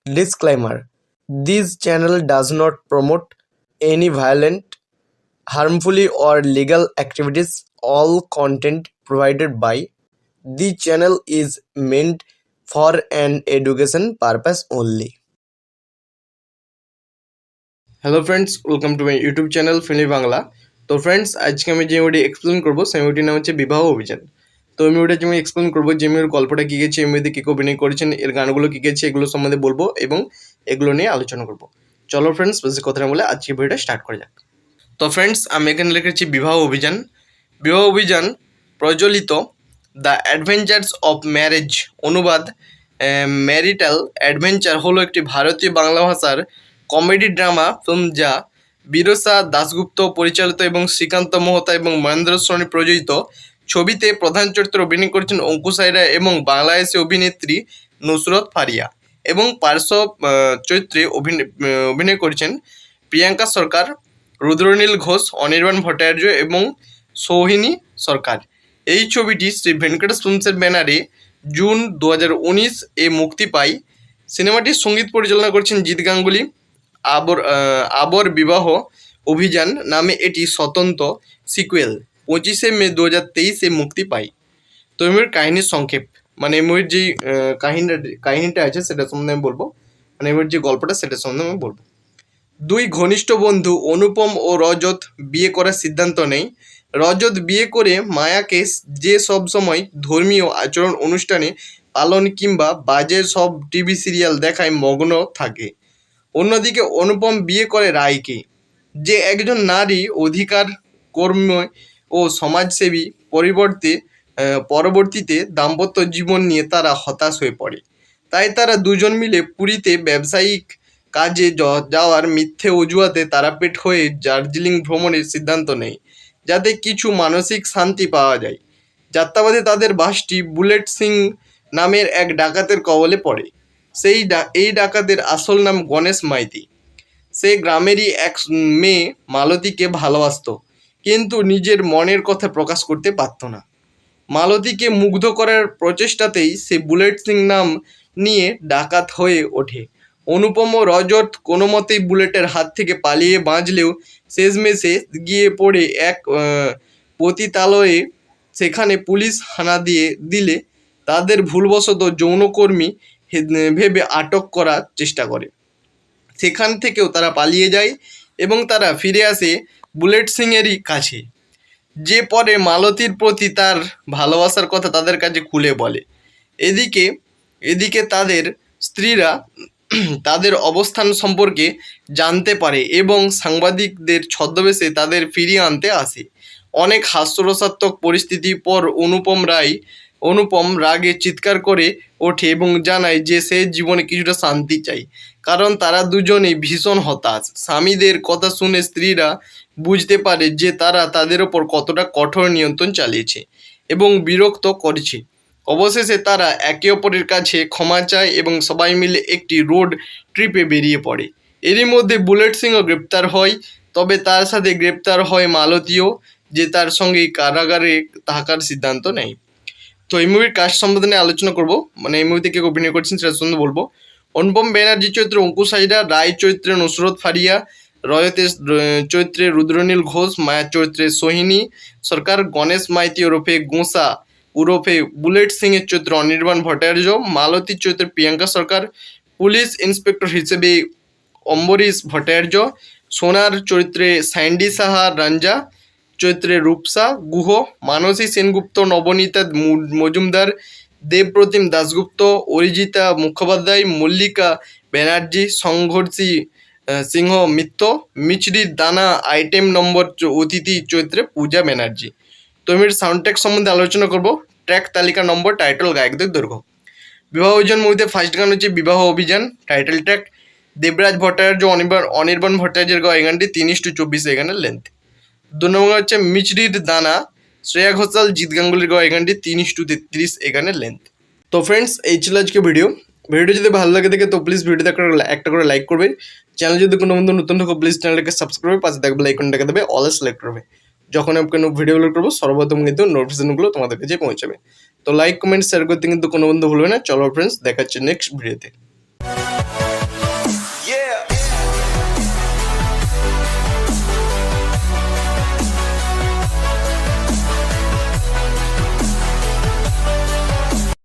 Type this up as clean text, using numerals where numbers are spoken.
Disclaimer: This channel does not promote any violent, harmful, or illegal activities. All content provided by the channel is meant for an education purpose only. Hello friends, welcome to my YouTube channel ফিলি বাংলা। তো friends, আজকে আমি যে মুভিটি explain করবো সেই মুভিটির নাম হচ্ছে বিবাহ অভিযান। তো এই মুভিটা আমি এক্সপ্লেন করবো যে মুভির গল্পটা কী গেছে, এই মুভিতে কী অভিনয় করেছেন, এর গানগুলো কী গেছে, এগুলো সম্বন্ধে বলবো এবং এগুলো নিয়ে আলোচনা করবো। চলো ফ্রেন্ডস, বেশি কথা না বলে আজকে ভিডিওটা স্টার্ট করা যাক। তো ফ্রেন্ডস, আমি এখানে লিখেছি বিবাহ অভিযান। বিবাহ অভিযান প্রচলিত দ্য অ্যাডভেঞ্চার্স অফ ম্যারেজ, অনুবাদ ম্যারিটাল অ্যাডভেঞ্চার, হলো একটি ভারতীয় বাংলা ভাষার কমেডি ড্রামা ফিল্ম যা বিরসা দাশগুপ্ত পরিচালিত এবং শ্রীকান্ত মোহতা এবং মহেন্দ্র সোনি প্রযোজিত। ছবিতে প্রধান চরিত্রে অভিনয় করেছেন অঙ্কুশ আয়রা এবং বাংলাদেশি অভিনেত্রী নুসরত ফারিয়া, এবং পার্শ্ব চরিত্রে অভিনয় করেছেন প্রিয়াঙ্কা সরকার, রুদ্রনীল ঘোষ, অনির্বাণ ভট্টাচার্য এবং সোহিনী সরকার। এই ছবিটি শ্রী ভেঙ্কটেশ ফিল্মসের ব্যানারে জুন 2019 এ মুক্তি পায়। সিনেমাটির সঙ্গীত পরিচালনা করেছেন জিৎ গাঙ্গুলি। আবর বিবাহ অভিযান নামে এটি স্বতন্ত্র সিকুয়েল 25শে মে 2023 এ মুক্তি পায়। তো এই মুভির কাহিনীর সংক্ষেপ, মানে এই মুভির যেই কাহিনীটা আছে সেটা সম্বন্ধে আমি বলবো, মানে এই মুভির যে গল্পটা সেটা সম্বন্ধে আমি বলবো। দুই ঘনিষ্ঠ বন্ধু অনুপম ও রজত বিয়ে করার সিদ্ধান্ত নেয়। রজত বিয়ে করে মায়াকে যে সব সময় ধর্মীয় আচরণ অনুষ্ঠানে পালন কিংবা বাজে সব টিভি সিরিয়াল দেখায় মগ্ন থাকে। অন্যদিকে অনুপম বিয়ে করে রায়কে, যে একজন নারী অধিকার কর্মী ও সমাজসেবী। পরবর্তীতে দাম্পত্য জীবন নিয়ে তারা হতাশ হয়ে পড়ে। তাই তারা দুজন মিলে পুরীতে ব্যবসায়িক কাজে যাওয়ার মিথ্যে অজুহাতে তারাপীঠ হয়ে দার্জিলিং ভ্রমণের সিদ্ধান্ত নেয়, যাতে কিছু মানসিক শান্তি পাওয়া যায়। যাত্রাপথে তাদের বাসটি বুলেট সিং নামের এক ডাকাতের কবলে পড়ে। এই ডাকাতের আসল নাম গণেশ মাইতি। সে গ্রামেরই এক মেয়ে মালতীকে ভালোবাসত, কিন্তু নিজের মনের কথা প্রকাশ করতে পারত না। মালতীকে মুগ্ধ করার প্রচেষ্টাতেই সে বুলেট সিং নাম নিয়ে ডাকাত হয়ে ওঠে। অনুপম ও রজত কোনো মতেই বুলেটের হাত থেকে পালিয়ে বাঁচলেও শেষমেশে গিয়ে পড়ে এক পতিতালয়ে। সেখানে পুলিশ হানা দিলে তাদের ভুলবশত যৌনকর্মী ভেবে আটক করার চেষ্টা করে। সেখান থেকেও তারা পালিয়ে যায় এবং তারা ফিরে আসে বুলেট সিংয়েরই কাছে, যে পরে মালতীর প্রতি তার ভালোবাসার কথা তাদের কাছে খুলে বলে। এদিকে তাদের স্ত্রীরা তাদের অবস্থান সম্পর্কে জানতে পারে এবং সাংবাদিকদের ছদ্মবেশে তাদের ফিরিয়ে আনতে আসে। অনেক হাস্যরসাত্মক পরিস্থিতির পর অনুপম রাগে চিৎকার করে ওঠে এবং জানায় যে সে জীবনে কিছুটা শান্তি চাই, কারণ তারা দুজনেই ভীষণ হতাশ। স্বামীদের কথা শুনে স্ত্রীরা বুঝতে পারে যে তারা তাদের ওপর কতটা কঠোর নিয়ন্ত্রণ চালিয়েছে এবং বিরক্ত করেছে। অবশেষে তারা একে অপরের কাছে ক্ষমা চায় এবং সবাই মিলে একটি রোড ট্রিপে বেরিয়ে পড়ে। এরই মধ্যে বুলেট সিংও গ্রেপ্তার হয়, তবে তার সাথে গ্রেপ্তার হয় মালতীও, যে তার সঙ্গে কারাগারে থাকার সিদ্ধান্ত নেয়। তো এই মুভির কাস্ট সম্বন্ধে আলোচনা করব, মানে এই মুভিতে কে অভিনয় করছেন সেটা সম্বন্ধে বলবো। অনুপম ব্যানার্জি চরিত্রে অঙ্কুশ আয়রা, রায় চরিত্রে নুসরত ফারিয়া, রজতের চরিত্রে রুদ্রনীল ঘোষ, মায়া চরিত্রে সোহিনী সরকার, গণেশ মাইতি ওরফে গোঁসা ওরফে বুলেট সিংয়ের চরিত্রে অনির্বাণ ভট্টাচার্য, মালতীর চরিত্রে প্রিয়াঙ্কা সরকার, পুলিশ ইন্সপেক্টর হিসেবে অম্বরীশ ভট্টাচার্য, সোনার চরিত্রে স্যান্ডি সাহা, রঞ্জা চরিত্রে রূপসা গুহ, মানসী সেনগুপ্ত, নবনীতা মজুমদার, দেবপ্রতিম দাশগুপ্ত, অরিজিতা মুখোপাধ্যায়, মল্লিকা ব্যানার্জি, সংঘর্ষী সিংহ মিত্র, মিচড়ির দানা আইটেম নম্বর অতিথি চরিত্রে পূজা ব্যানার্জি। তো আমি সাউন্ড ট্র্যাক সম্বন্ধে আলোচনা করব। ট্র্যাক তালিকা নম্বর, টাইটেল, গায়কদের দৈর্ঘ্য। বিবাহ অভিযান মুভিতে ফার্স্ট গান হচ্ছে বিবাহ অভিযান, টাইটেল ট্র্যাক। দেবরাজ ভট্টাচার্য, অনির্বাণ ভট্টাচার্যের গাওয়া এই গানটি 3:24 এই গানের লেন্থ। 2 নম্বর হচ্ছে মিচড়ির দানা, শ্রেয়া ঘোষাল, জিৎ গাঙ্গুলির গাওয়া এই গানটি 3:33 এই গানের লেন্থ। তো ফ্রেন্ডস, এই ছিল আজকে ভিডিওটি যদি ভালো লাগে দেখে তো প্লিজ ভিডিওতে একটা করে লাইক করবে। চ্যানেল যদি কোনো বন্ধু নতুন থাকো প্লিজ চ্যানেলটাকে সাবস্ক্রাইব করে পাশে থাকবে আইকনটাকে দেবে অল সিলেক্ট করবে। যখন আমি কোনো ভিডিওগুলো করবো সর্বপ্রথম কিন্তু নোটিফিকেশনগুলো তোমাদের কাছে পৌঁছাবে। তো লাইক কমেন্ট শেয়ার করতে কিন্তু কোনো বন্ধু ভুলবে না। চলো ফ্রেন্ডস, দেখা হচ্ছে নেক্সট ভিডিওতে।